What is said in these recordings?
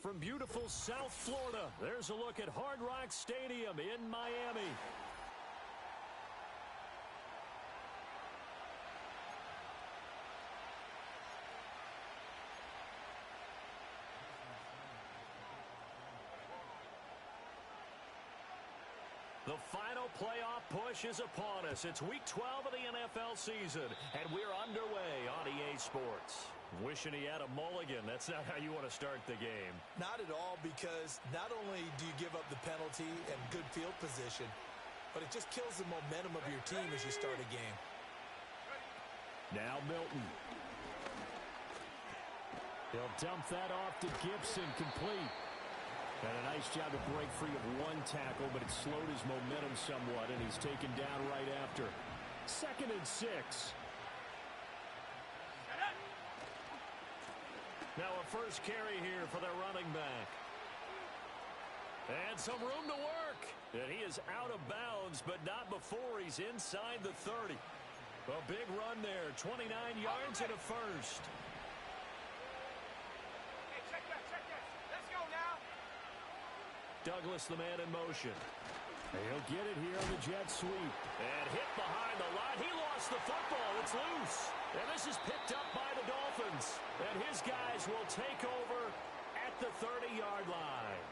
From beautiful South Florida, there's a look at Hard Rock Stadium in Miami. The final playoff push is upon us. It's week 12 of the NFL season, and we're underway on EA Sports. Wishing he had a mulligan. That's not how you want to start the game. Not at all, because not only do you give up the penalty and good field position, but it just kills the momentum of your team as you start a game. Now Milton. He'll dump that off to Gibson, complete. And a nice job to break free of one tackle, but it slowed his momentum somewhat, and he's taken down right after. 2nd and 6. Now a first carry here for their running back. And some room to work. And he is out of bounds, but not before he's inside the 30. A big run there, 29 yards and a first. Douglas, the man in motion. He'll get it here on the jet sweep. And hit behind the line. He lost the football. It's loose. And this is picked up by the Dolphins. And his guys will take over at the 30-yard line.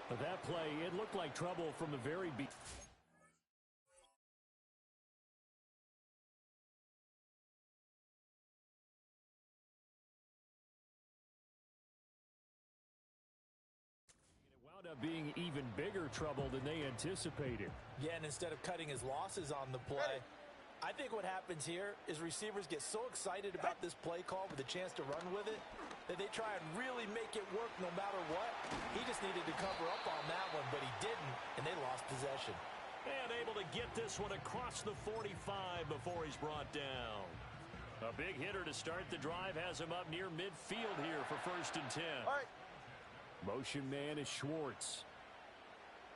But that play, it looked like trouble from the very beginning. Up being even bigger trouble than they anticipated. Yeah, and instead of cutting his losses on the play, I think what happens here is receivers get so excited about this play call with a chance to run with it that they try and really make it work no matter what. He just needed to cover up on that one, but he didn't, and they lost possession. And able to get this one across the 45 before he's brought down. A big hitter to start the drive has him up near midfield here for 1st and 10. All right. Motion man is Schwartz.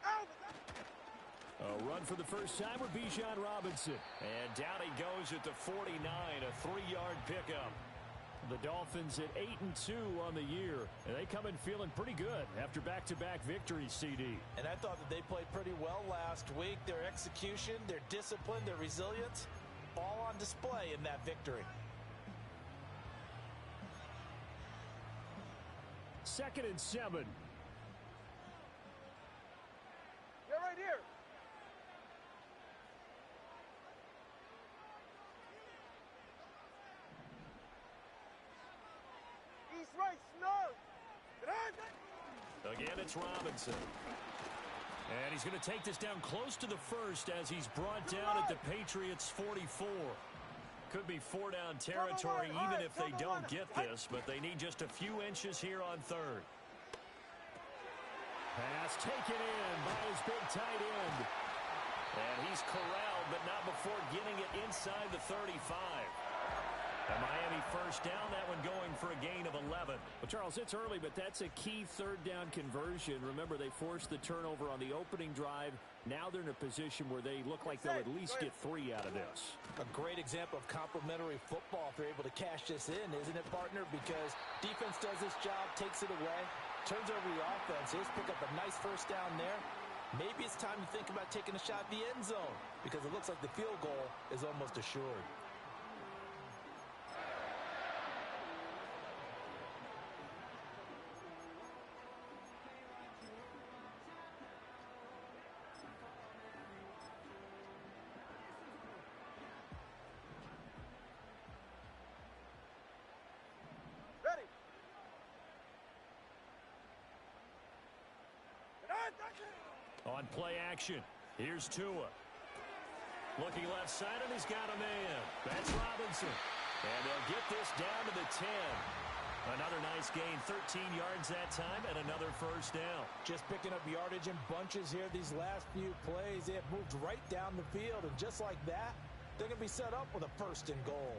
A run for the first time with Bijan Robinson. And down he goes at the 49, a 3-yard pickup. The Dolphins at 8-2 on the year. And they come in feeling pretty good after back-to-back victories, CD. And I thought that they played pretty well last week. Their execution, their discipline, their resilience, all on display in that victory. 2nd and 7. Get right here. East right, snug. Again, it's Robinson. And he's going to take this down close to the 1st as he's brought down at the Patriots' 44. Could be 4-down territory even if they don't get this, but they need just a few inches here on 3rd. Pass taken in by his big tight end. And he's corralled, but not before getting it inside the 35. A Miami first down, that one going for a gain of 11. Well, Charles, it's early, but that's a key 3rd down conversion. Remember, they forced the turnover on the opening drive. Now they're in a position where they look like they'll at least get 3 out of this. A great example of complementary football if they're able to cash this in, isn't it, partner? Because defense does this job, takes it away, turns over the offense. Just pick up a nice first down there. Maybe it's time to think about taking a shot at the end zone because it looks like the field goal is almost assured. On play action, here's Tua. Looking left side, and he's got a man. That's Robinson. And they'll get this down to the 10. Another nice gain, 13 yards that time, and another first down. Just picking up yardage in bunches here these last few plays. They have moved right down the field, and just like that, they're going to be set up with a 1st and goal.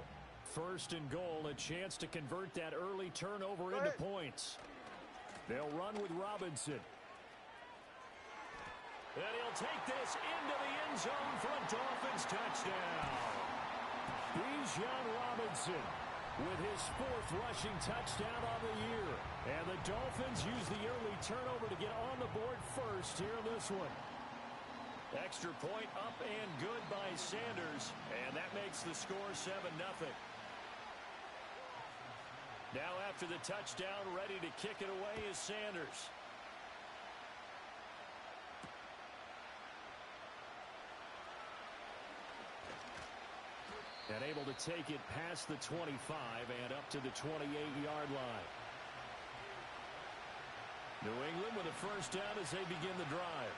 First and goal, a chance to convert that early turnover into points. They'll run with Robinson. And he'll take this into the end zone for a Dolphins touchdown. Bijan Robinson with his 4th rushing touchdown on the year. And the Dolphins use the early turnover to get on the board first here in this one. Extra point up and good by Sanders. And that makes the score 7-0. Now after the touchdown, ready to kick it away is Sanders. And able to take it past the 25 and up to the 28-yard line. New England with a first down as they begin the drive.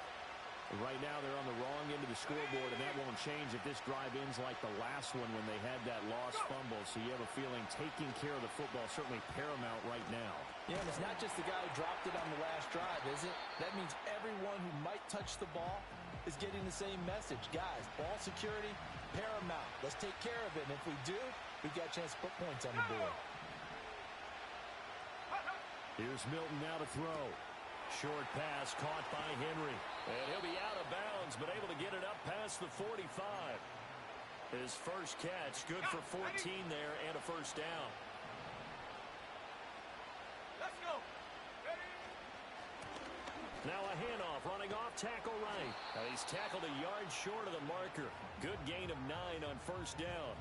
Right now they're on the wrong end of the scoreboard, and that won't change if this drive ends like the last one when they had that lost fumble. So you have a feeling taking care of the football is certainly paramount right now. Yeah, and it's not just the guy who dropped it on the last drive, is it? That means everyone who might touch the ball is getting the same message. Guys, ball security, paramount. Let's take care of it. And if we do, we've got a chance to put points on the board. Here's Milton now to throw. Short pass caught by Henry. And he'll be out of bounds, but able to get it up past the 45. His first catch, good for 14 there and a first down. Let's go. Now a handoff, running off tackle right. He's tackled a yard short of the marker. Good gain of 9 on first down.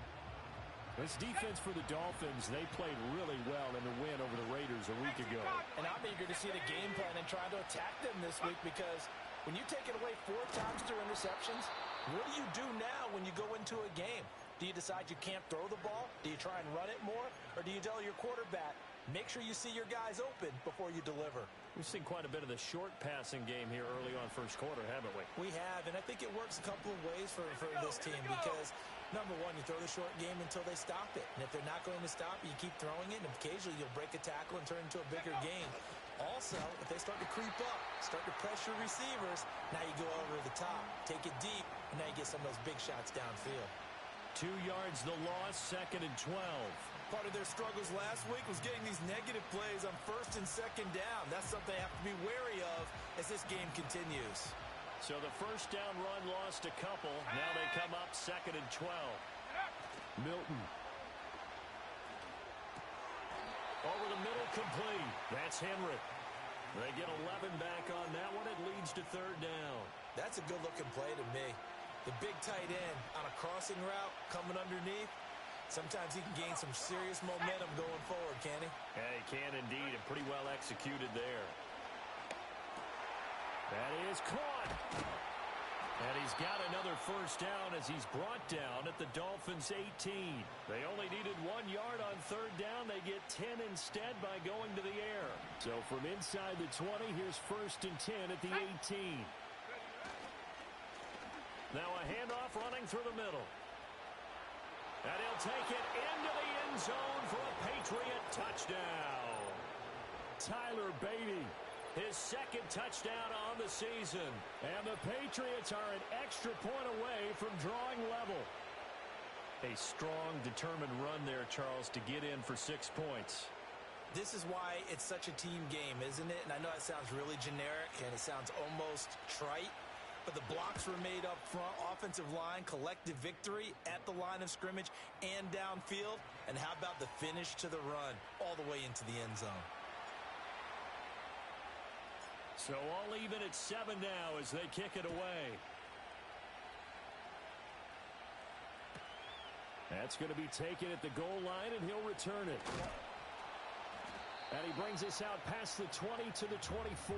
This defense for the Dolphins, they played really well in the win over the Raiders a week ago. And I'm eager to see the game plan and try to attack them this week, because when you take it away 4 times through interceptions, what do you do now when you go into a game? Do you decide you can't throw the ball? Do you try and run it more? Or do you tell your quarterback, make sure you see your guys open before you deliver? We've seen quite a bit of the short passing game here early on first quarter, haven't we? We have, and I think it works a couple of ways for this team, because number one, you throw the short game until they stop it. And if they're not going to stop it, you keep throwing it, and occasionally you'll break a tackle and turn it into a bigger game. Also, if they start to creep up, start to pressure receivers, now you go over the top, take it deep, and now you get some of those big shots downfield. 2 yards the loss, 2nd and 12. Part of their struggles last week was getting these negative plays on 1st and 2nd down. That's something they have to be wary of as this game continues. So the first down run lost a couple. Now they come up 2nd and 12. Milton. Over the middle, complete. That's Henry. They get 11 back on that one. It leads to 3rd down. That's a good-looking play to me. The big tight end on a crossing route coming underneath. Sometimes he can gain some serious momentum going forward, can he? Yeah, he can indeed, and pretty well executed there. That is caught. And he's got another first down as he's brought down at the Dolphins' 18. They only needed 1 yard on 3rd down. They get 10 instead by going to the air. So from inside the 20, here's 1st and 10 at the 18. Now a handoff running through the middle. And he'll take it into the end zone for a Patriot touchdown. Tyler Beatty, his 2nd touchdown on the season. And the Patriots are an extra point away from drawing level. A strong, determined run there, Charles, to get in for 6 points. This is why it's such a team game, isn't it? And I know it sounds really generic and it sounds almost trite, but the blocks were made up front, offensive line, collective victory at the line of scrimmage and downfield. And how about the finish to the run all the way into the end zone? So all even at 7 now as they kick it away. That's going to be taken at the goal line, and he'll return it. And he brings us out past the 20 to the 24.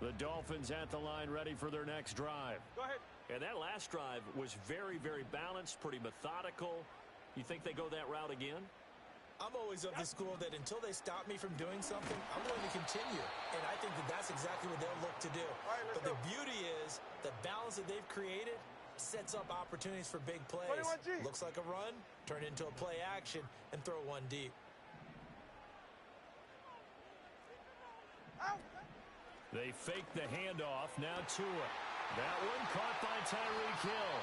The Dolphins at the line ready for their next drive. Go ahead. And that last drive was very, very balanced, pretty methodical. You think they go that route again? I'm always of the school that until they stop me from doing something, I'm going to continue. And I think that that's exactly what they'll look to do. All right, but the beauty is the balance that they've created sets up opportunities for big plays. 21G. Looks like a run, turn into a play action, and throw one deep. Out. They fake the handoff. Now Tua. That one caught by Tyreek Hill.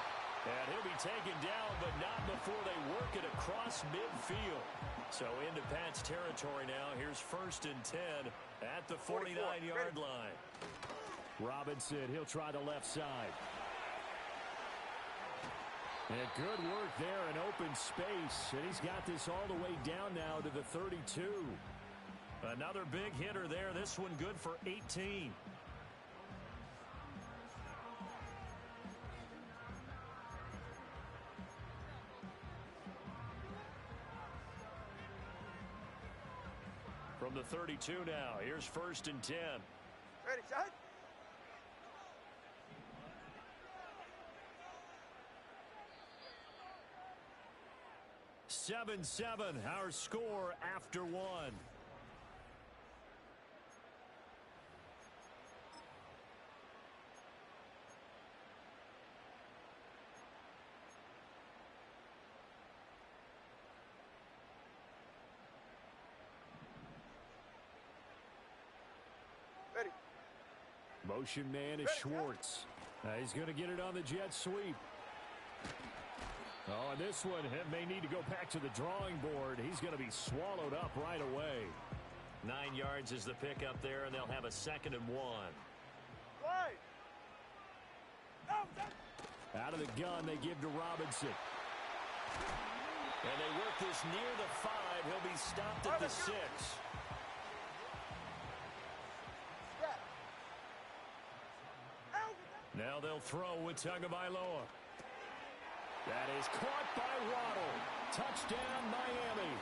And he'll be taken down, but not before they work it across midfield. So into Pat's territory now. Here's 1st and 10 at the 49-yard line. Robinson, he'll try the left side. And good work there in open space. And he's got this all the way down now to the 32. Another big hitter there. This one good for 18. From the 32 now, here's 1st and 10. Ready, shot. Seven, our score after one. Ready. Motion man is Schwartz. He's going to get it on the jet sweep. Oh, and this one may need to go back to the drawing board. He's going to be swallowed up right away. 9 yards is the pickup there, and they'll have a 2nd and 1. Slide. Out of the gun, they give to Robinson. And they work this near the 5. He'll be stopped at the 6. Now they'll throw with Tagovailoa. That is caught by Waddle. Touchdown, Miami.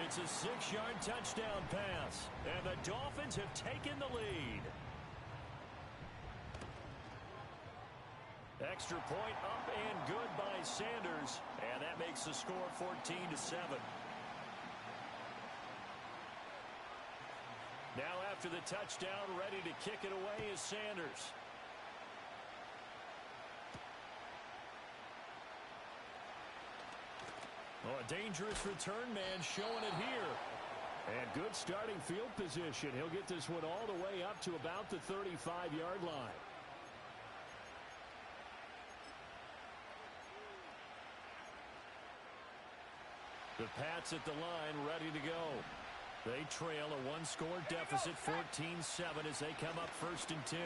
It's a 6-yard touchdown pass. And the Dolphins have taken the lead. Extra point up and good by Sanders. And that makes the score 14-7. Now after the touchdown, ready to kick it away is Sanders. Oh, a dangerous return man showing it here. And good starting field position. He'll get this one all the way up to about the 35-yard line. The Pats at the line ready to go. They trail a 1-score deficit, 14-7 as they come up 1st and 10.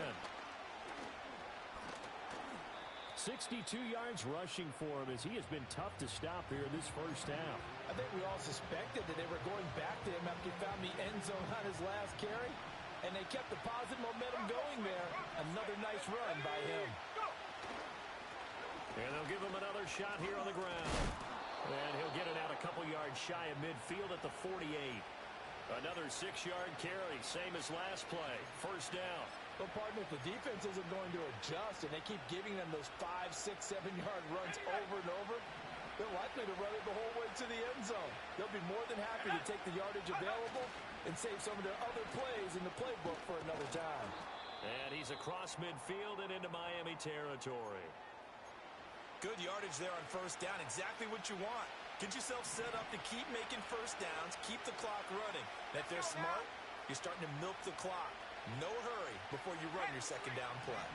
62 yards rushing for him as he has been tough to stop here this first half. I think we all suspected that they were going back to him after he found the end zone on his last carry, and they kept the positive momentum going there. Another nice run by him. And they'll give him another shot here on the ground. And he'll get it out a couple yards shy of midfield at the 48. Another 6-yard carry, same as last play. 1st down. Well, partner, if the defense isn't going to adjust and they keep giving them those 5, 6, 7-yard runs over and over, they're likely to run it the whole way to the end zone. They'll be more than happy to take the yardage available and save some of their other plays in the playbook for another time. And he's across midfield and into Miami territory. Good yardage there on 1st down. Exactly what you want. Get yourself set up to keep making 1st downs, keep the clock running. And if they're smart, you're starting to milk the clock. No hurry before you run your 2nd down play.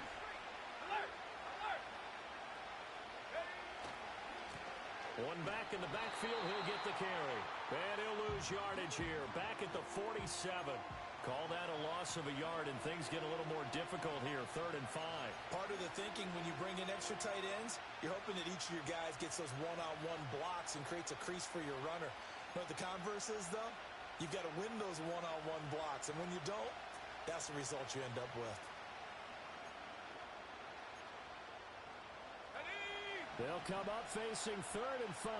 One back in the backfield, he'll get the carry. And he'll lose yardage here. Back at the 47. Call that a loss of a yard, and things get a little more difficult here. 3rd and 5. Part of the thinking when you bring in extra tight ends, you're hoping that each of your guys gets those one-on-one blocks and creates a crease for your runner. But the converse is, though, you've got to win those one-on-one blocks. And when you don't, that's the result you end up with. They'll come up facing 3rd and 5.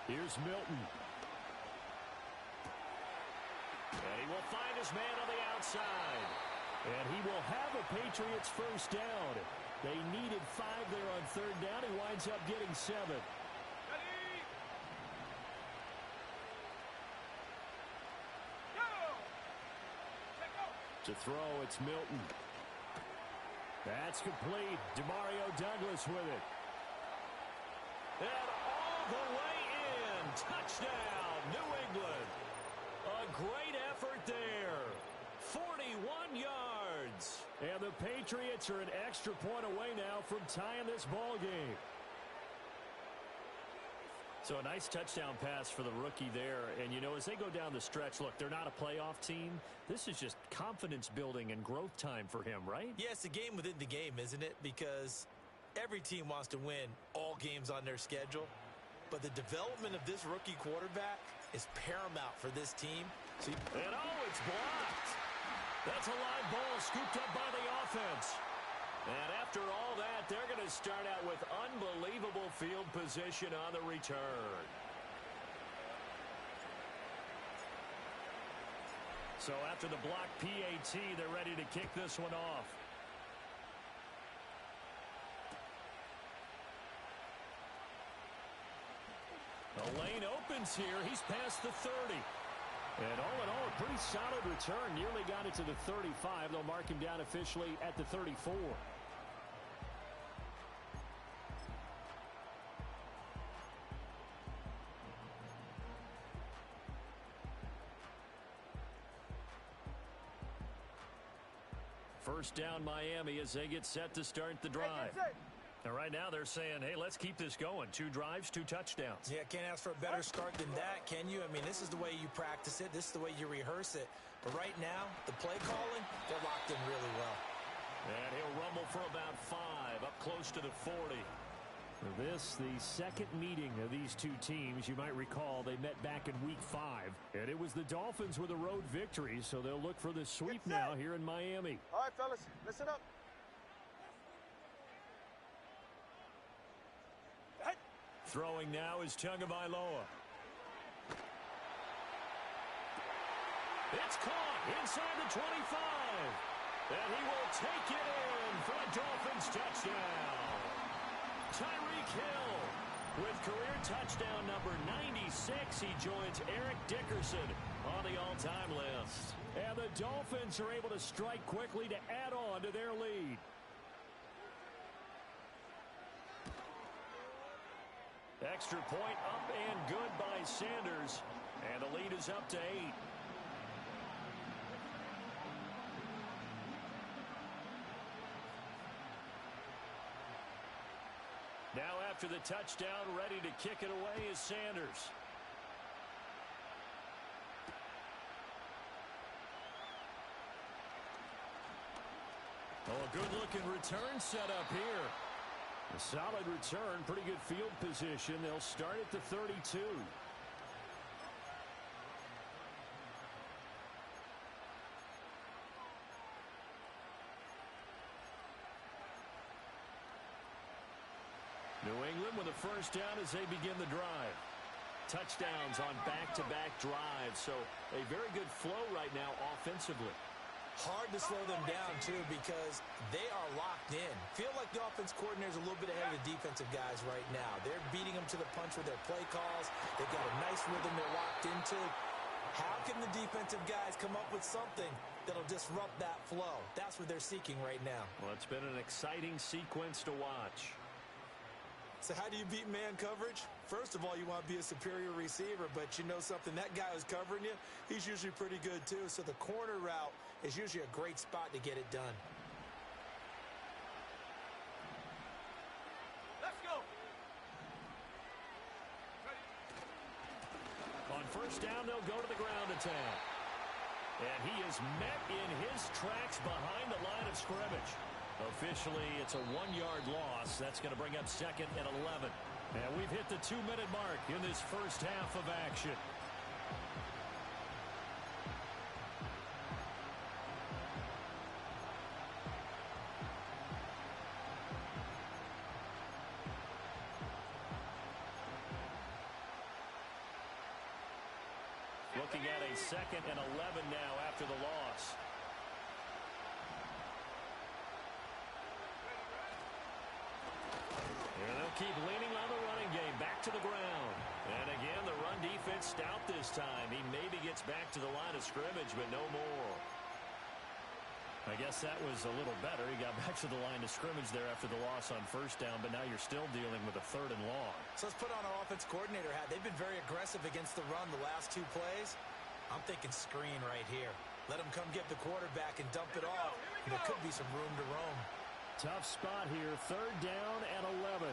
Here's Milton. And he will find his man on the outside. And he will have a Patriots 1st down. They needed 5 there on 3rd down. He winds up getting 7. To throw, it's Milton. That's complete. Demario Douglas with it. And all the way in. Touchdown, New England. A great effort there. 41 yards. And the Patriots are an extra point away now from tying this ball game. So a nice touchdown pass for the rookie there. And, you know, as they go down the stretch, look, they're not a playoff team. This is just confidence building and growth time for him, right? Yeah, it's a game within the game, isn't it? Because every team wants to win all games on their schedule. But the development of this rookie quarterback is paramount for this team. And, oh, it's blocked. That's a live ball scooped up by the offense. And after all that, they're going to start out with unbelievable field position on the return. So after the blocked PAT, they're ready to kick this one off. The lane opens here. He's past the 30. And all in all, a pretty solid return. Nearly got it to the 35. They'll mark him down officially at the 34. First down, Miami, as they get set to start the drive. And right now they're saying, hey, let's keep this going. 2 drives, 2 touchdowns. Yeah, can't ask for a better start than that, can you? I mean, this is the way you practice it. This is the way you rehearse it. But right now, the play calling, they're locked in really well. And he'll rumble for about 5, up close to the 40. This, the second meeting of these two teams. You might recall they met back in Week 5. And it was the Dolphins with a road victory, so they'll look for the sweep now here in Miami. All right, fellas, listen up. Throwing now is Tagovailoa. It's caught inside the 25. And he will take it in for a Dolphins touchdown. Tyreek Hill with career touchdown number 96. He joins Eric Dickerson on the all-time list. And the Dolphins are able to strike quickly to add on to their lead. Extra point up and good by Sanders. And the lead is up to 8. Now after the touchdown, ready to kick it away is Sanders. Oh, a good-looking return set up here. A solid return, pretty good field position. They'll start at the 32. New England with a first down as they begin the drive. Touchdowns on back-to-back drives, so a very good flow right now offensively. Hard to slow them down, too, because they are locked in. Feel like the offense coordinator is a little bit ahead of the defensive guys right now. They're beating them to the punch with their play calls. They've got a nice rhythm they're locked into. How can the defensive guys come up with something that'll disrupt that flow? That's what they're seeking right now. Well, it's been an exciting sequence to watch. So how do you beat man coverage? First of all, you want to be a superior receiver, but you know something, that guy who's covering you, he's usually pretty good too. So the corner route is usually a great spot to get it done. Let's go. On first down, they'll go to the ground attack. And he is met in his tracks behind the line of scrimmage. Officially, it's a 1-yard loss. That's going to bring up second and 11. And we've hit the 2-minute mark in this first half of action. Looking at a second and 11 now after the loss. And they'll keep leaning on the running game, back to the ground. And again, the run defense stout this time. He maybe gets back to the line of scrimmage, but no more. I guess that was a little better. He got back to the line of scrimmage there after the loss on first down, but now you're still dealing with a 3rd and long. So let's put on our offense coordinator hat. They've been very aggressive against the run the last 2 plays. I'm thinking screen right here. Let them come get the quarterback and dump it off. And there could be some room to roam. Tough spot here. 3rd down and 11.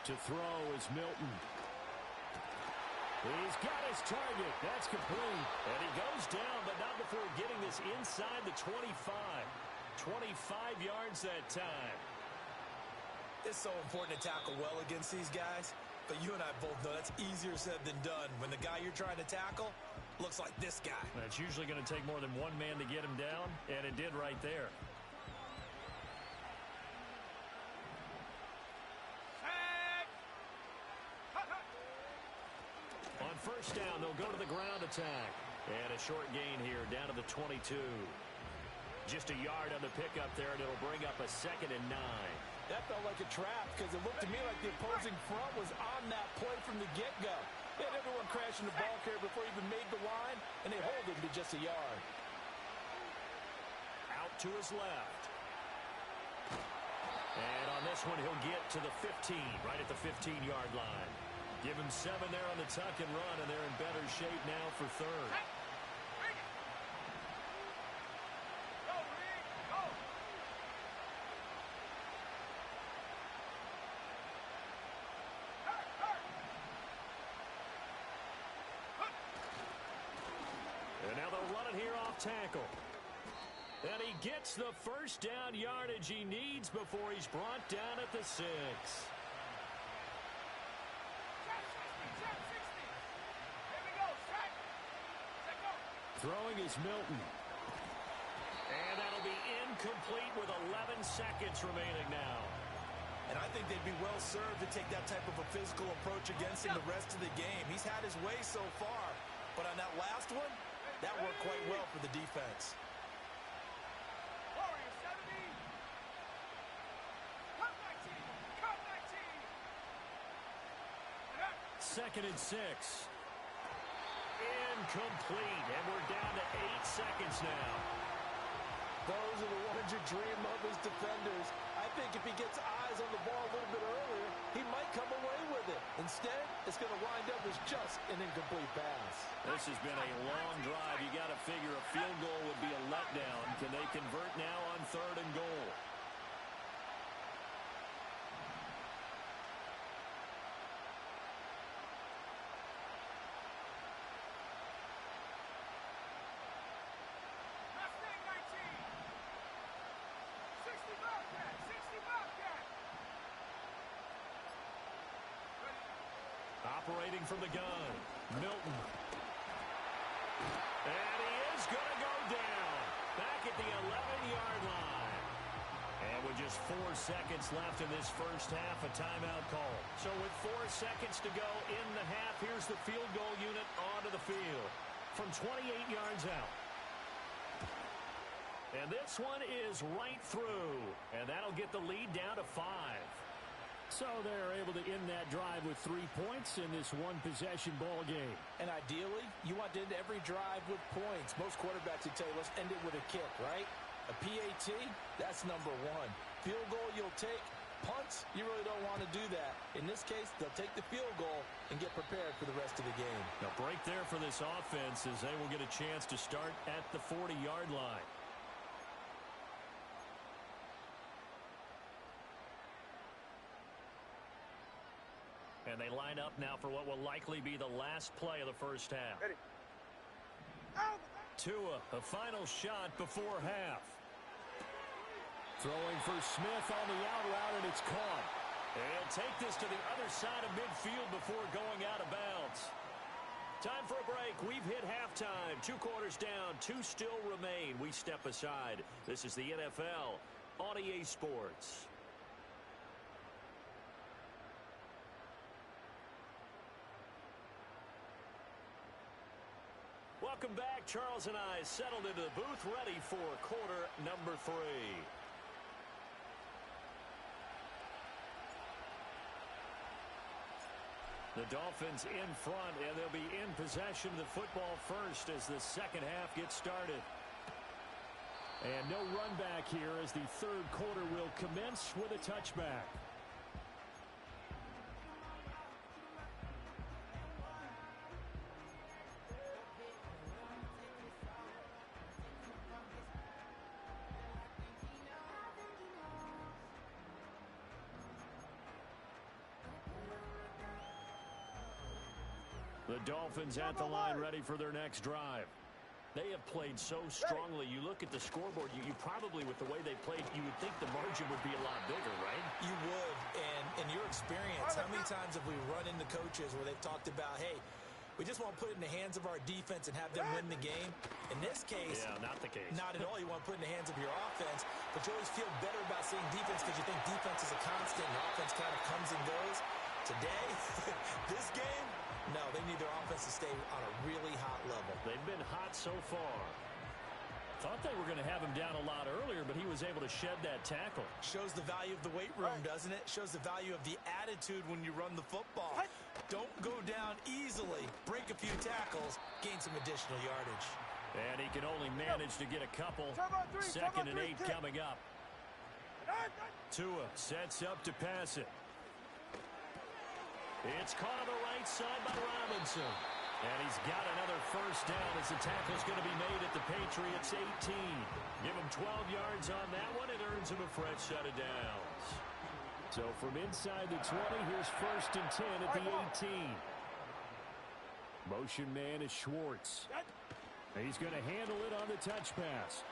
To throw is Milton. He's got his target. That's complete. And he goes down, but not before getting this inside the 25. 25 yards that time. It's so important to tackle well against these guys. But you and I both know that's easier said than done when the guy you're trying to tackle looks like this guy. That's usually going to take more than one man to get him down, and it did right there. On first down, they'll go to the ground attack. And a short gain here down to the 22. Just a yard on the pickup there, and it'll bring up a 2nd and 9. That felt like a trap because it looked to me like the opposing front was on that play from the get-go. They had everyone crashing the ball carrier before he even made the line, and they hold him to just a yard. Out to his left. And on this one, he'll get to the 15, right at the 15-yard line. Give him 7 there on the tuck and run, and they're in better shape now for 3rd. And now they'll run it here off tackle. And he gets the first down yardage he needs before he's brought down at the 6. Throwing is Milton. And that'll be incomplete with 11 seconds remaining now. And I think they'd be well served to take that type of a physical approach against him the rest of the game. He's had his way so far. But on that last one, that worked quite well for the defense. 2nd and 6. Incomplete, and we're down to 8 seconds now. Those are the ones you dream of as defenders. I think if he gets eyes on the ball a little bit earlier, he might come away with it. Instead, it's going to wind up as just an incomplete pass. This has been a long drive. You got to figure a field goal would be a letdown. Can they convert now on 3rd and goal? Operating from the gun, Milton. And he is going to go down. Back at the 11-yard line. And with just 4 seconds left in this first half, a timeout call. So with 4 seconds to go in the half, here's the field goal unit onto the field from 28 yards out. And this one is right through. And that'll get the lead down to 5. So they're able to end that drive with 3 points in this one-possession ball game. And ideally, you want to end every drive with points. Most quarterbacks would tell you, let's end it with a kick, right? A PAT, that's number 1. Field goal you'll take. Punts, you really don't want to do that. In this case, they'll take the field goal and get prepared for the rest of the game. A break there for this offense as they will get a chance to start at the 40-yard line. And they line up now for what will likely be the last play of the first half. Ready. Tua, a final shot before half. Throwing for Smith on the out route, and it's caught. And he'll take this to the other side of midfield before going out of bounds. Time for a break. We've hit halftime. 2 quarters down, 2 still remain. We step aside. This is the NFL on EA Sports. Welcome back. Charles and I settled into the booth, ready for quarter number 3. The Dolphins in front, and they'll be in possession of the football first as the second half gets started. And no run back here as the third quarter will commence with a touchback. The Dolphins at the line ready for their next drive. They have played so strongly. You look at the scoreboard, you probably, with the way they played, you would think the margin would be a lot bigger, right? You would. And in your experience, how many times have we run into coaches where they've talked about, hey, we just want to put it in the hands of our defense and have them win the game? In this case, yeah, not the case. Not at all. You want to put it in the hands of your offense, but you always feel better about seeing defense because you think defense is a constant and offense kind of comes and goes. Today, this game, no, they need their offense to stay on a really hot level. They've been hot so far. Thought they were going to have him down a lot earlier, but he was able to shed that tackle. Shows the value of the weight room, doesn't it? Shows the value of the attitude when you run the football. Don't go down easily. Break a few tackles. Gain some additional yardage. And he can only manage to get a couple. Second and 8 coming up. Tua sets up to pass it. It's caught on the right side by Robinson. And he's got another first down as the tackle's going to be made at the Patriots 18. Give him 12 yards on that one. It earns him a fresh set of downs. So from inside the 20, here's first and 10 at the 18. Motion man is Schwartz. He's going to handle it on the touch pass.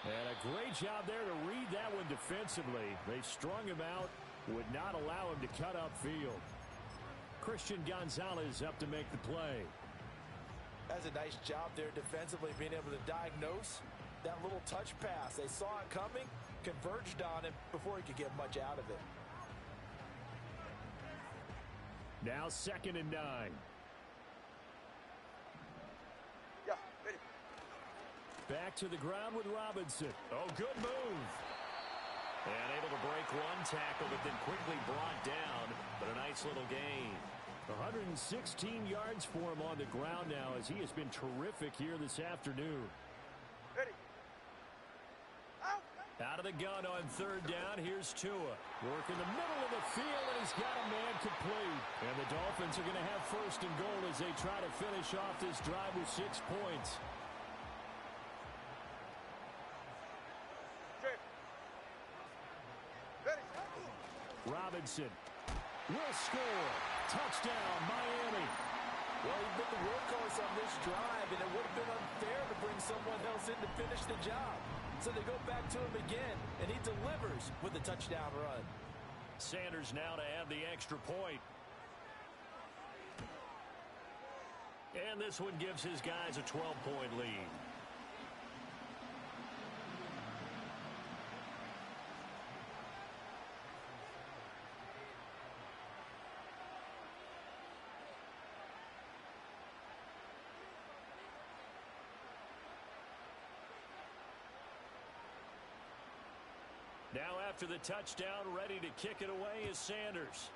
And a great job there to read that one defensively. They strung him out. Would not allow him to cut upfield. Christian Gonzalez up to make the play. That's a nice job there defensively, being able to diagnose that little touch pass. They saw it coming, converged on him before he could get much out of it. Now second and 9. Yeah, ready. Back to the ground with Robinson. Oh, good move. And able to break one tackle, but then quickly brought down. But a nice little gain. 116 yards for him on the ground now as he has been terrific here this afternoon. Ready. Out of the gun on third down, here's Tua. Work in the middle of the field, and he's got a man complete. And the Dolphins are going to have first and goal as they try to finish off this drive with 6 points. Robinson will score. Touchdown, Miami. Well, he's been the workhorse on this drive, and it would have been unfair to bring someone else in to finish the job. So they go back to him again, and he delivers with a touchdown run. Sanders now to add the extra point. And this one gives his guys a 12-point lead. Now after the touchdown, ready to kick it away is Sanders.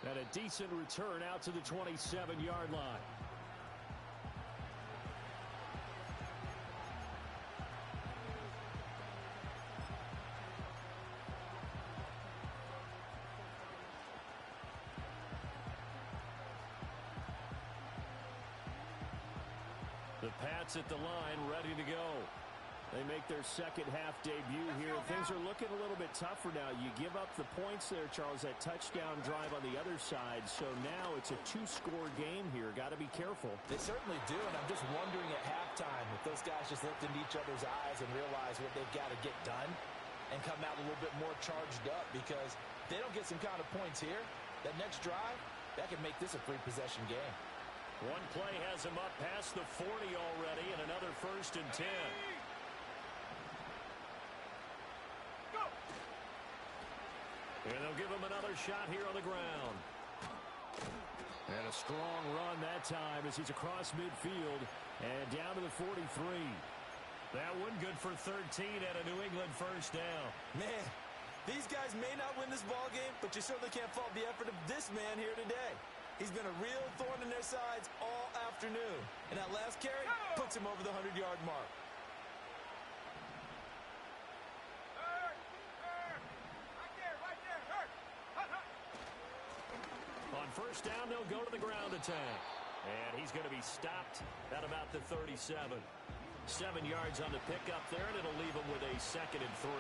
And a decent return out to the 27-yard line. The Pats at the line, ready to go. They make their second half debut here. Things are looking a little bit tougher now. You give up the points there, Charles, that touchdown drive on the other side. So now it's a 2-score game here. Got to be careful. They certainly do, and I'm just wondering at halftime if those guys just looked into each other's eyes and realize what they've got to get done and come out a little bit more charged up, because if they don't get some kind of points here, that next drive, that could make this a free possession game. One play has him up past the 40 already, and another first and 10. Go. And they'll give him another shot here on the ground. And a strong run that time as he's across midfield and down to the 43. That one good for 13 at a New England first down. Man, these guys may not win this ball game, but you certainly can't fault the effort of this man here today. He's been a real thorn in their sides all afternoon. And that last carry puts him over the 100-yard mark. On first down, they'll go to the ground attack. And he's going to be stopped at about the 37. 7 yards on the pickup there, and it'll leave him with a 2nd and 3.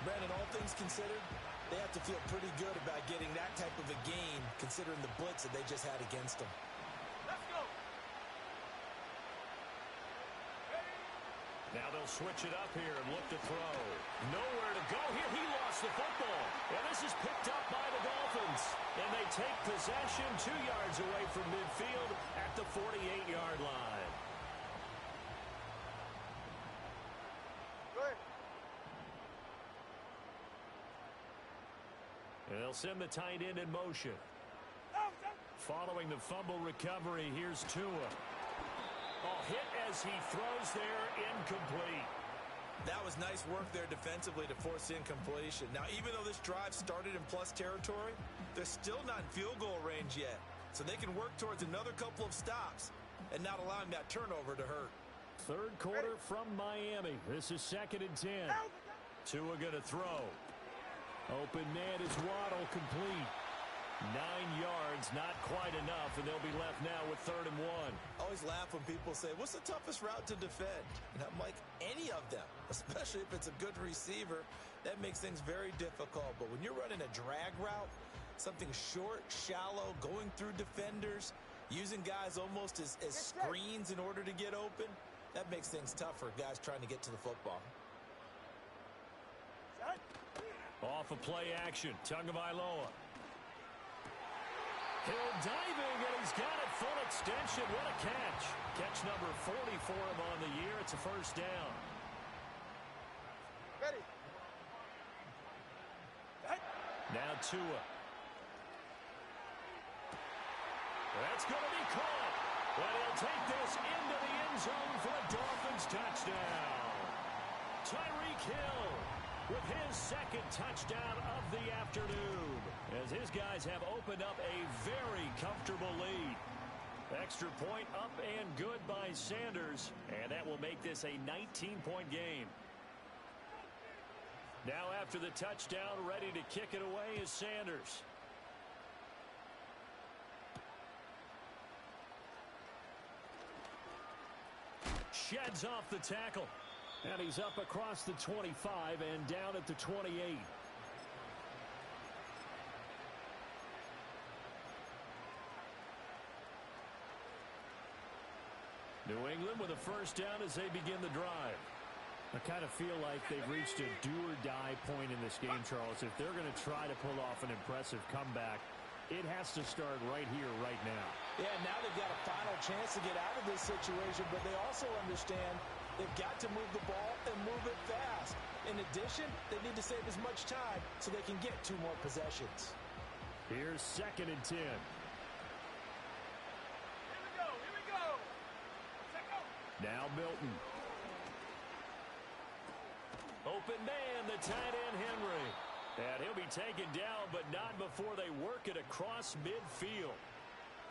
Brandon, all things considered, they have to feel pretty good about getting that type of a gain, considering the blitz that they just had against them. Let's go. Now they'll switch it up here and look to throw. Nowhere to go here. He lost the football. And this is picked up by the Dolphins. And they take possession 2 yards away from midfield at the 48-yard line. And they'll send the tight end in motion. Following the fumble recovery, here's Tua. Hit as he throws there, incomplete. That was nice work there defensively to force incompletion. Now, even though this drive started in plus territory, they're still not in field goal range yet. So they can work towards another couple of stops and not allowing that turnover to hurt. Third quarter from Miami. This is 2nd and 10. Tua going to throw. Open man is Waddle, complete. 9 yards, not quite enough, and they'll be left now with 3rd and 1. I always laugh when people say, what's the toughest route to defend? And I'm like, any of them, especially if it's a good receiver. That makes things very difficult. But when you're running a drag route, something short, shallow, going through defenders, using guys almost as screens in order to get open, that makes things tough for guys trying to get to the football. Off of play action, Tagovailoa. Hill diving, and he's got it full extension. What a catch. Catch number 40 for him on the year. It's a first down. Ready. Now Tua. That's going to be caught. And he'll take this into the end zone for a Dolphins touchdown. Tyreek Hill with his 2nd touchdown of the afternoon, as his guys have opened up a very comfortable lead. Extra point up and good by Sanders, and that will make this a 19-point game. Now after the touchdown, ready to kick it away is Sanders. Sheds off the tackle. And he's up across the 25 and down at the 28. New England with a first down as they begin the drive. I kind of feel like they've reached a do-or-die point in this game, Charles. If they're going to try to pull off an impressive comeback, it has to start right here, right now. Yeah, now they've got a final chance to get out of this situation, but they also understand they've got to move the ball and move it fast. In addition, they need to save as much time so they can get 2 more possessions. Here's 2nd and 10. Here we go. Set go. Now Milton. Open man, the tight end Henry. And he'll be taken down, but not before they work it across midfield.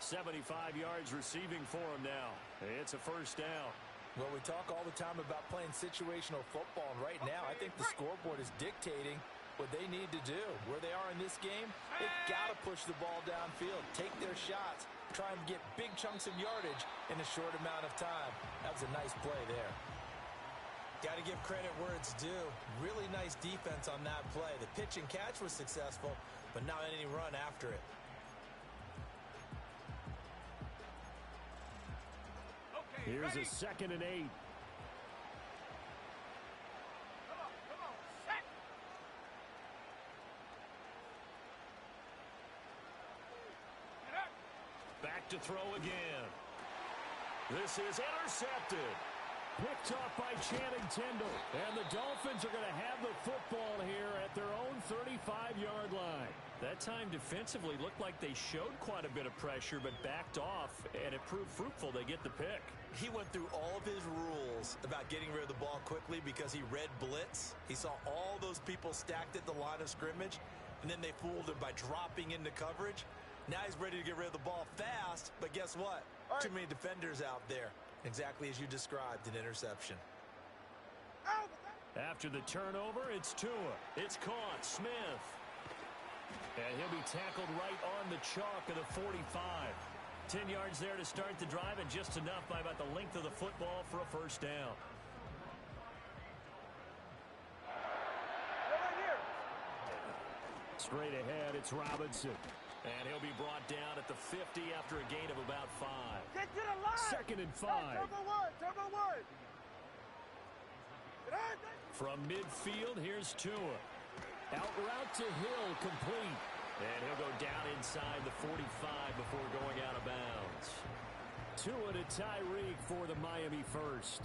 75 yards receiving for him now. It's a first down. Well, we talk all the time about playing situational football, and right now I think the scoreboard is dictating what they need to do. Where they are in this game, they've got to push the ball downfield, take their shots, try and get big chunks of yardage in a short amount of time. That was a nice play there. Got to give credit where it's due. Really nice defense on that play. The pitch and catch was successful, but not any run after it. Okay, Here's ready. a 2nd and 8. Come on, set. Get up. Back to throw again. This is intercepted. Picked off by Channing Tindall. And the Dolphins are going to have the football here at their own 35-yard line. That time defensively looked like they showed quite a bit of pressure but backed off, and it proved fruitful. They get the pick. He went through all of his rules about getting rid of the ball quickly because he read blitz. He saw all those people stacked at the line of scrimmage, and then they fooled him by dropping into coverage. Now he's ready to get rid of the ball fast, but guess what? Too many defenders out there. Exactly as you described, an interception. After the turnover, it's Tua. It's caught. Smith. And he'll be tackled right on the chalk of the 45. 10 yards there to start the drive, and just enough by about the length of the football for a first down. Straight ahead, it's Robinson. And he'll be brought down at the 50 after a gain of about 5. Get to the line. 2nd and 5. Turbo one. From midfield, here's Tua. Out route to Hill, complete. And he'll go down inside the 45 before going out of bounds. Tua to Tyreek for the Miami first.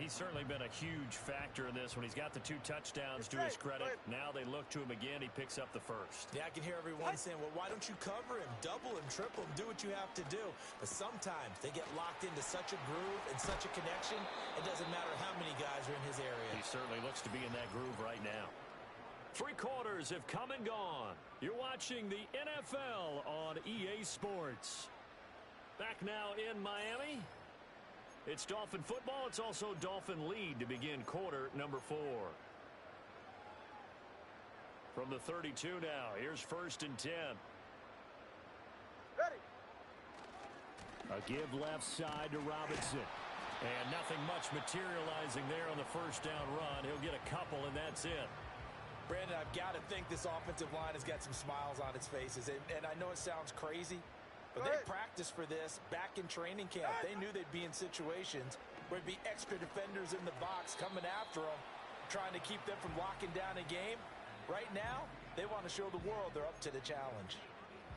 He's certainly been a huge factor in this one. He's got the 2 touchdowns to his credit. Now they look to him again. He picks up the first. Yeah, I can hear everyone saying, well, why don't you cover him? Double him, triple him, do what you have to do. But sometimes they get locked into such a groove and such a connection, it doesn't matter how many guys are in his area. He certainly looks to be in that groove right now. 3 quarters have come and gone. You're watching the NFL on EA Sports. Back now in Miami. It's Dolphin football. It's also Dolphin lead to begin quarter number 4. From the 32 now, here's 1st and 10. Ready. A give left side to Robinson. And nothing much materializing there on the first down run. He'll get a couple, and that's it. Brandon, I've got to think this offensive line has got some smiles on its faces. And I know it sounds crazy, but they practiced for this back in training camp. They knew they'd be in situations where there'd be extra defenders in the box coming after them, trying to keep them from locking down a game. Right now, they want to show the world they're up to the challenge.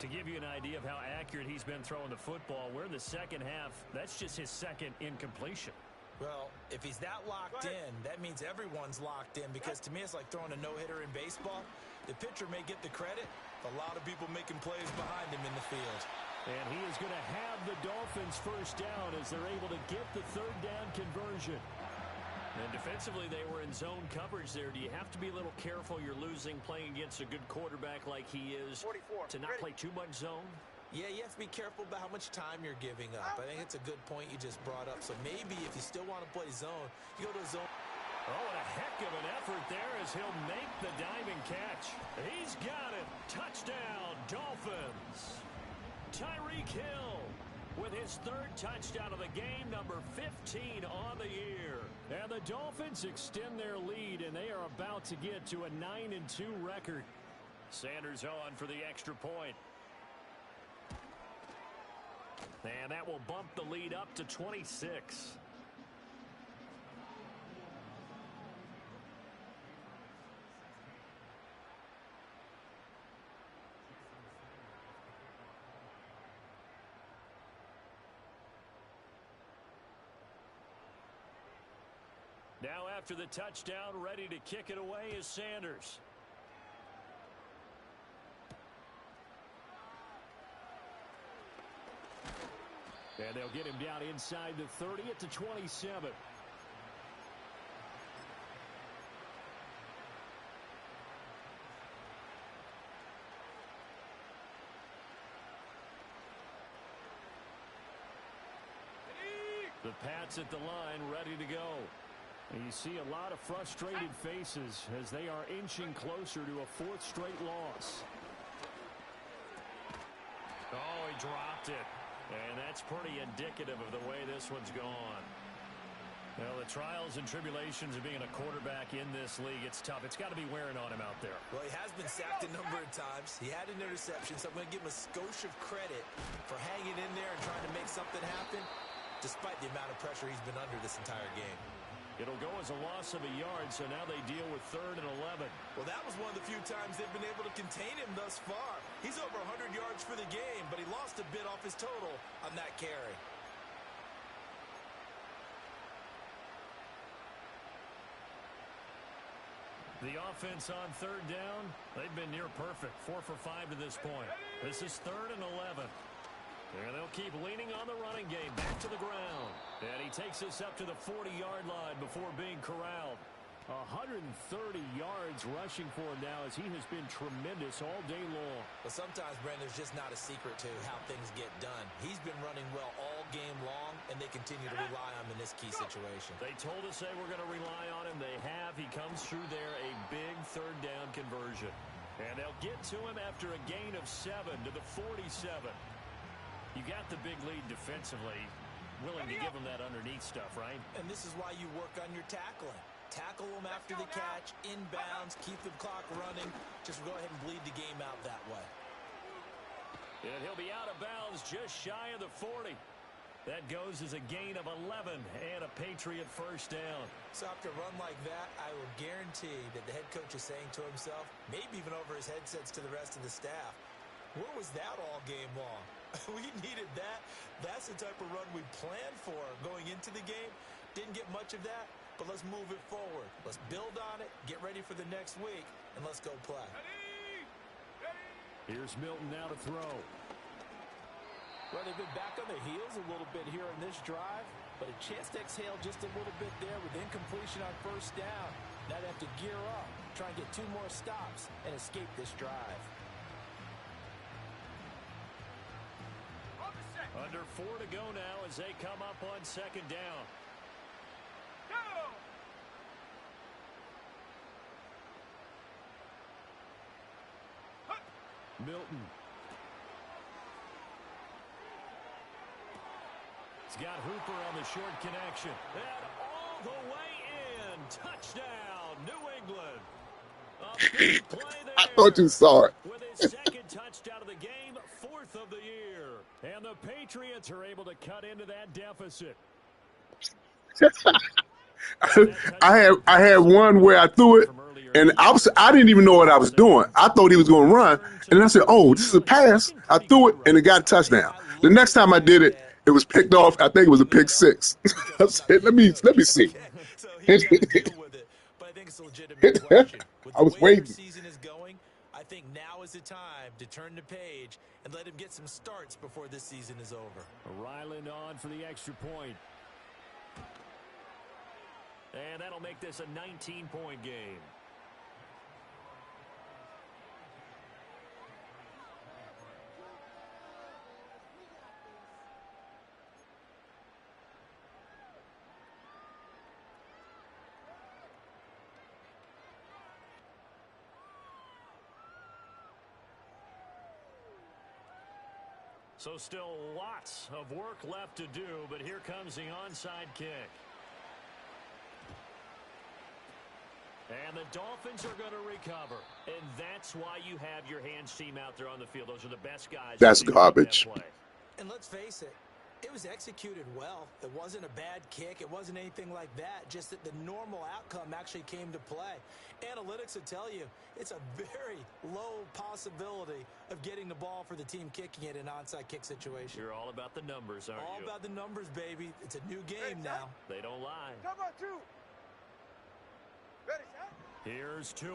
To give you an idea of how accurate he's been throwing the football, we're in the second half. That's just his 2nd incompletion. Well, if he's that locked in, that means everyone's locked in, because to me it's like throwing a no-hitter in baseball. The pitcher may get the credit, a lot of people making plays behind him in the field. And he is going to have the Dolphins first down as they're able to get the 3rd down conversion. And defensively, they were in zone coverage there. Do you have to be a little careful? You're losing playing against a good quarterback like he is 44. To not play too much zone? Yeah, you have to be careful about how much time you're giving up. I think it's a good point you just brought up. So maybe if you still want to play zone, you go to a zone. Oh, and a heck of an effort there as he'll make the diving catch. He's got it. Touchdown, Dolphins. Tyreek Hill with his 3rd touchdown of the game, number 15 on the year. And the Dolphins extend their lead, and they are about to get to a 9-2 record. Sanders on for the extra point. And that will bump the lead up to 26. Now after the touchdown, ready to kick it away is Sanders. And they'll get him down inside the 30 at the 27. The Pats at the line, ready to go. And you see a lot of frustrated faces as they are inching closer to a 4th straight loss. Oh, he dropped it. And that's pretty indicative of the way this one's gone. Well, the trials and tribulations of being a quarterback in this league, it's tough. It's got to be wearing on him out there. Well, he has been sacked a number of times. He had an interception, so I'm going to give him a skosh of credit for hanging in there and trying to make something happen, despite the amount of pressure he's been under this entire game. It'll go as a loss of a yard, so now they deal with 3rd and 11. Well, that was one of the few times they've been able to contain him thus far. He's over 100 yards for the game, but he lost a bit off his total on that carry. The offense on third down, they've been near perfect. 4 for 5 to this point. This is 3rd and 11. And they'll keep leaning on the running game. Back to the ground. And he takes us up to the 40-yard line before being corralled. 130 yards rushing for him now as he has been tremendous all day long. But sometimes, Brandon, there's just not a secret to how things get done. He's been running well all game long, and they continue to rely on him in this key situation. They told us they were going to rely on him. They have. He comes through there, a big third down conversion. And they'll get to him after a gain of 7 to the 47. You got the big lead defensively. Willing to give him that underneath stuff, right? And this is why you work on your tackling. Tackle them after the catch, inbounds, keep the clock running. Just go ahead and bleed the game out that way. And he'll be out of bounds just shy of the 40. That goes as a gain of 11 and a Patriot first down. So after a run like that, I will guarantee that the head coach is saying to himself, maybe even over his headsets to the rest of the staff, where was that all game long? We needed that. That's the type of run we planned for going into the game. Didn't get much of that, but let's move it forward. Let's build on it, get ready for the next week, and let's go play. Here's Milton now to throw. Well, they've been back on their heels a little bit here in this drive, but a chance to exhale just a little bit there with incompletion on first down. Now they have to gear up, try and get 2 more stops, and escape this drive. Under 4 to go now as they come up on second down. Milton. He's got Hooper on the short connection. And all the way in. Touchdown, New England. A big play there. I thought you saw it. With his second touchdown of the game, 4th of the year. And the Patriots are able to cut into that deficit. I had one where I threw it, and I didn't even know what I was doing. I thought he was going to run, and then I said, "Oh, this is a pass." I threw it, and it got a touchdown. The next time I did it, it was picked off. I think it was a pick 6. I said, "Let me see." I was waiting. Season is going. I think now is the time to turn the page and let him get some starts before this season is over. Ryland on for the extra point. And that'll make this a 19-point game. So still lots of work left to do, but here comes the onside kick. And the Dolphins are going to recover. And that's why you have your hands team out there on the field. Those are the best guys. That's garbage. And let's face it, it was executed well. It wasn't a bad kick. It wasn't anything like that. Just that the normal outcome actually came to play. Analytics will tell you it's a very low possibility of getting the ball for the team kicking it in an onside kick situation. You're all about the numbers, aren't you? All about the numbers, baby. It's a new game now. They don't lie. Cover 2. Ready, set. Here's Tua.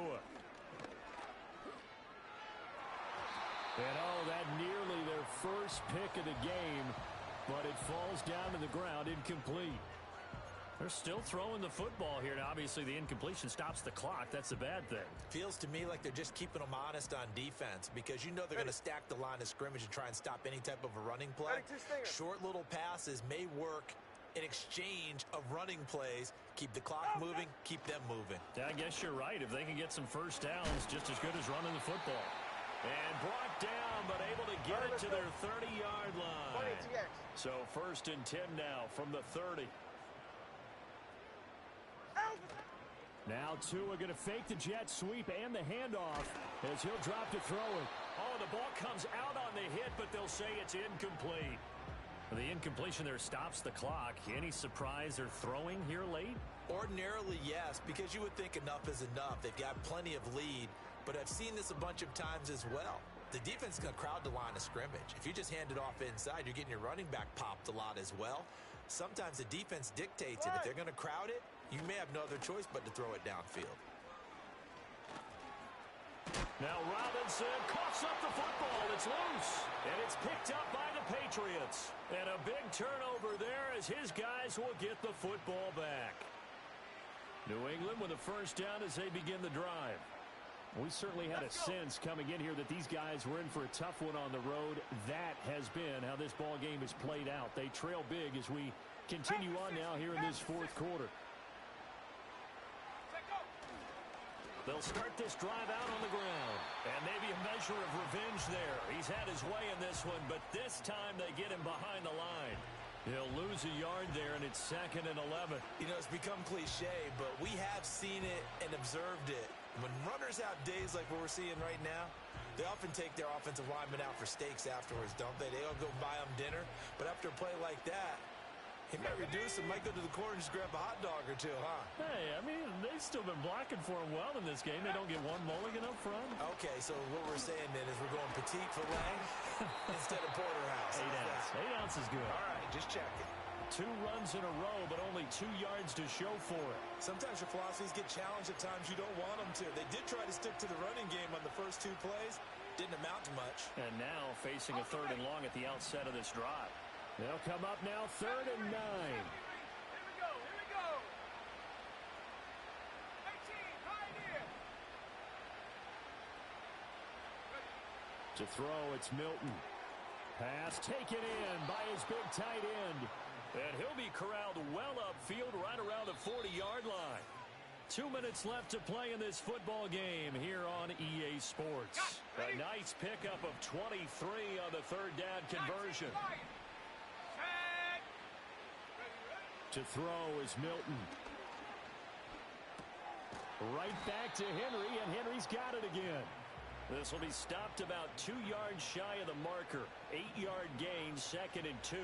And that nearly their first pick of the game, but it falls down to the ground incomplete. They're still throwing the football here. Now, obviously, the incompletion stops the clock. That's the bad thing. Feels to me like they're just keeping them honest on defense because you know they're going to stack the line of scrimmage and try and stop any type of a running play. Short little passes may work in exchange of running plays. Keep the clock moving, keep them moving. Yeah, I guess you're right. If they can get some first downs, just as good as running the football. And brought down, but able to get it to their 30-yard line. So 1st and 10 now from the 30. Now Tua going to fake the jet sweep and the handoff as he'll drop to throw it. Oh, the ball comes out on the hit, but they'll say it's incomplete. The incompletion there stops the clock. Any surprise they're throwing here late? Ordinarily, yes, because you would think enough is enough. They've got plenty of lead, but I've seen this a bunch of times as well. The defense is going to crowd the line of scrimmage. If you just hand it off inside, you're getting your running back popped a lot as well. Sometimes the defense dictates it. If they're going to crowd it, you may have no other choice but to throw it downfield. Now Robinson coughs up the football. It's loose. And it's picked up by the Patriots. And a big turnover there as his guys will get the football back. New England with a first down as they begin the drive. We certainly had a sense coming in here that these guys were in for a tough one on the road. That has been how this ball game is played out. They trail big as we continue on now here in this fourth quarter. They'll start this drive out on the ground. And maybe a measure of revenge there. He's had his way in this one, but this time they get him behind the line. He'll lose a yard there, and it's 2nd and 11. You know, it's become cliche, but we have seen it and observed it. When runners have days like what we're seeing right now, they often take their offensive linemen out for steaks afterwards, don't they? They all go buy them dinner. But after a play like that, he might reduce and might go to the corner and just grab a hot dog or two, huh? Hey, I mean, they've still been blocking for him well in this game. They don't get one mulligan up front. Okay, so what we're saying then is we're going petite filet instead of porterhouse. 8 ounce. 8 ounce is good. All right, just checking. 2 runs in a row, but only 2 yards to show for it. Sometimes your philosophies get challenged at times you don't want them to. They did try to stick to the running game on the first 2 plays. Didn't amount to much. And now facing a 3rd and long at the outset of this drive. They'll come up now 3rd and 9. Here we go. 18, pioneer. To throw, it's Milton. Pass taken in by his big tight end. And he'll be corralled well upfield right around the 40-yard line. 2 minutes left to play in this football game here on EA Sports. A nice pickup of 23 on the 3rd down conversion. To throw is Milton. Right back to Henry, and Henry's got it again. This will be stopped about 2 yards shy of the marker. 8-yard gain, 2nd and 2.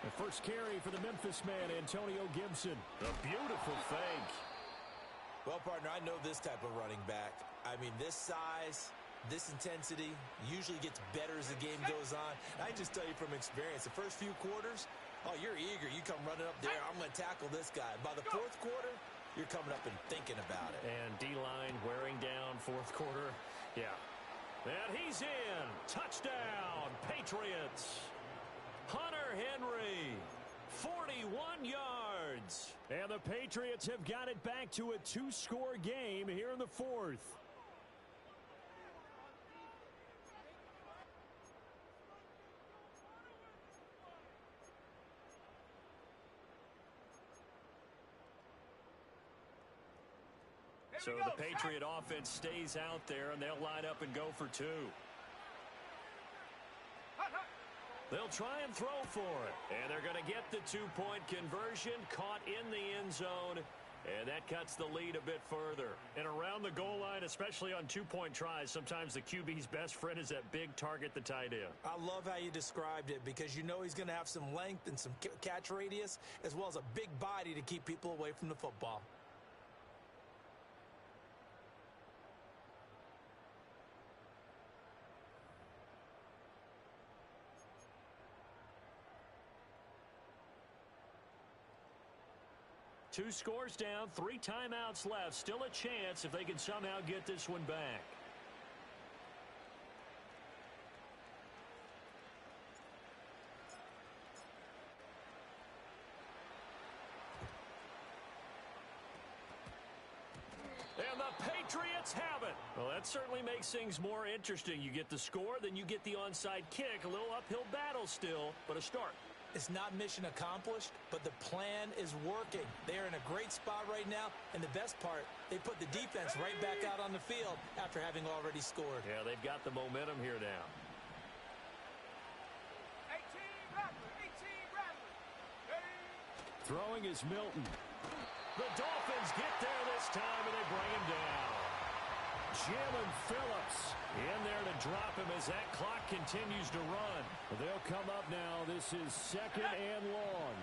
The first carry for the Memphis man, Antonio Gibson. A beautiful fake. Well, partner, I know this type of running back. I mean, this size, this intensity usually gets better as the game goes on. I can just tell you from experience, the first few quarters, oh, you're eager. You come running up there, I'm going to tackle this guy. By the 4th quarter, you're coming up and thinking about it. And D-line wearing down 4th quarter. Yeah. And he's in. Touchdown, Patriots. Hunter Henry, 41 yards. And the Patriots have got it back to a 2-score game here in the 4th. So the Patriot offense stays out there, and they'll line up and go for 2. They'll try and throw for it. And they're going to get the 2-point conversion, caught in the end zone. And that cuts the lead a bit further. And around the goal line, especially on 2-point tries, sometimes the QB's best friend is that big target, the tight end. I love how you described it because you know he's going to have some length and some catch radius as well as a big body to keep people away from the football. Two scores down, 3 timeouts left. Still a chance if they can somehow get this one back. And the Patriots have it. Well, that certainly makes things more interesting. You get the score, then you get the onside kick. A little uphill battle still, but a start. It's not mission accomplished, but the plan is working. They're in a great spot right now, and the best part, they put the defense right back out on the field after having already scored. Yeah, they've got the momentum here now. 18 Rattler. Throwing is Milton. The Dolphins get there this time, and they bring him down. Jalen Phillips in there to drop him as that clock continues to run. They'll come up now. This is 2nd and long.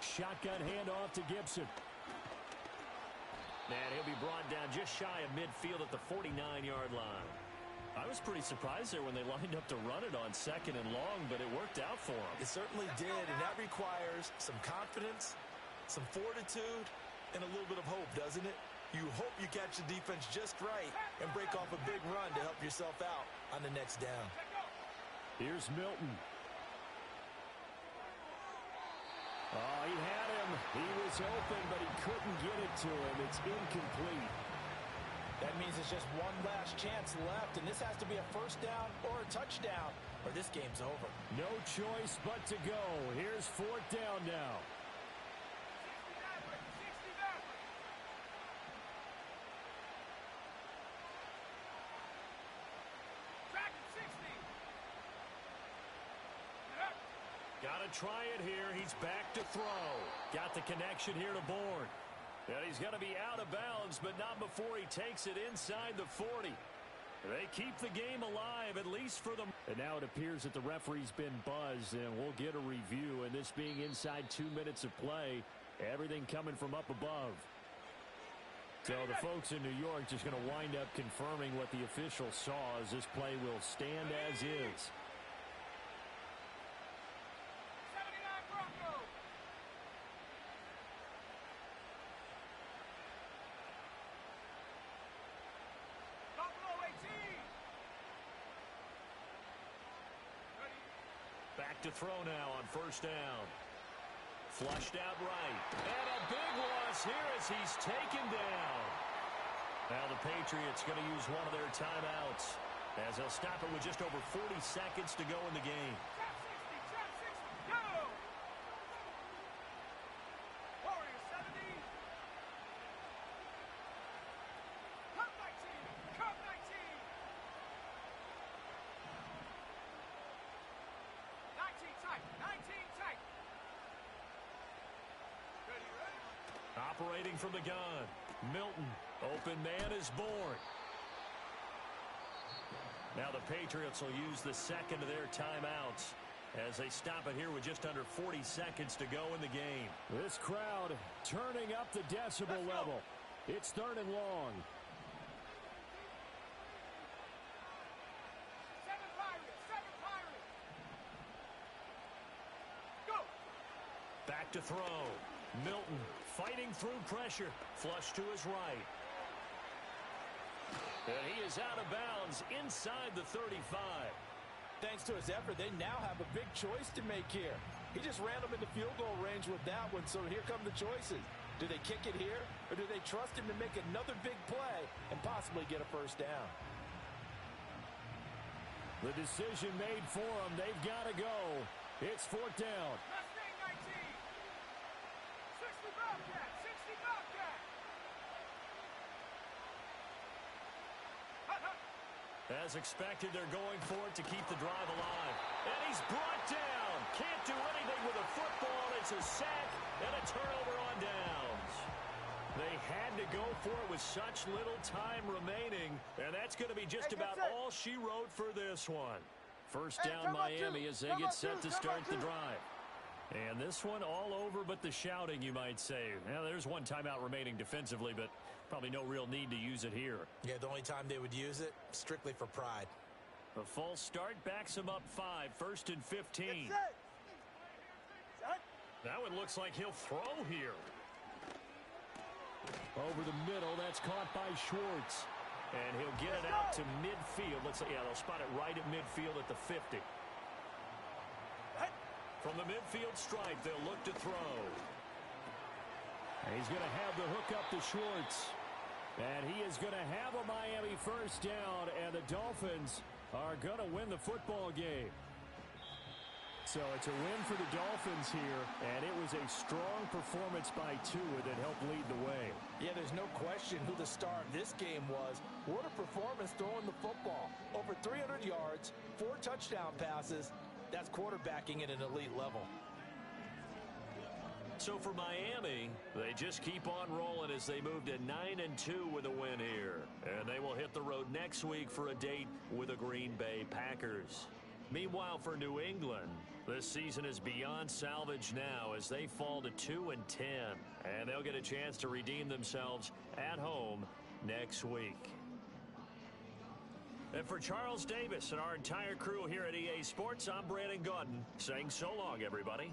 Shotgun handoff to Gibson. And he'll be brought down just shy of midfield at the 49-yard line. I was was pretty surprised there when they lined up to run it on 2nd and long, but it worked out for them. It certainly did, and that requires some confidence, some fortitude, and a little bit of hope, doesn't it? You hope you catch the defense just right and break off a big run to help yourself out on the next down. Here's Milton. Oh, he had him. He was open, but he couldn't get it to him. It's incomplete. That means it's just one last chance left, and this has to be a first down or a touchdown, or this game's over. No choice but to go. Here's 4th down now. 60 backward. Track it, 60. Got to try it here. He's back to throw. Got the connection here to Bourne. And he's going to be out of bounds, but not before he takes it inside the 40. They keep the game alive, at least for them. And now it appears that the referee's been buzzed, and we'll get a review. And this being inside 2 minutes of play, everything coming from up above. So the folks in New York just going to wind up confirming what the official saw, as this play will stand as is. 79 Broncos. Buffalo 18. Ready. Back to throw now on 1st down. Flushed out right. And a big loss here as he's taken down. Now the Patriots going to use one of their timeouts, as they'll stop it with just over 40 seconds to go in the game. Trap 60, go! Warriors 70. Cup 19, Cup 19. 19 tight, 19 tight. Ready, ready. Operating from the gun. Milton. Open man is Bourne. Now the Patriots will use the 2nd of their timeouts as they stop it here with just under 40 seconds to go in the game. This crowd turning up the decibel level. It's 3rd and long. 7 Pirates. Go! Back to throw. Milton fighting through pressure. Flush to his right. And he is out of bounds inside the 35. Thanks to his effort, they now have a big choice to make here. He just ran them into field goal range with that one, so here come the choices. Do they kick it here, or do they trust him to make another big play and possibly get a first down? The decision made for them. They've got to go. It's 4th down. Mustang 19. 60 Bobcat, 60 Bobcat. Hut, hut. As expected, they're going for it to keep the drive alive. And he's brought down. Can't do anything with a football. It's a sack and a turnover on downs. They had to go for it with such little time remaining, and that's going to be just about all she wrote for this one. First down Miami as they get set to start the drive. And this one all over but the shouting, you might say. Now, there's one timeout remaining defensively, but probably no real need to use it here. Yeah, the only time they would use it, strictly for pride. A false start backs him up 5, 1st and 15. Now it looks like he'll throw here. Over the middle, that's caught by Schwartz. And he'll get it out to midfield. Yeah, they'll spot it right at midfield at the 50. From the midfield stripe, they'll look to throw. And he's going to have the hook up to Schwartz. And he is going to have a Miami first down, and the Dolphins are going to win the football game. So it's a win for the Dolphins here, and it was a strong performance by Tua that helped lead the way. Yeah, there's no question who the star of this game was. What a performance throwing the football. Over 300 yards, 4 touchdown passes. That's quarterbacking at an elite level. So for Miami, they just keep on rolling as they move to 9-2 with a win here. And they will hit the road next week for a date with the Green Bay Packers. Meanwhile, for New England, this season is beyond salvage now as they fall to 2-10. And they'll get a chance to redeem themselves at home next week. And for Charles Davis and our entire crew here at EA Sports, I'm Brandon Gaudin saying so long, everybody.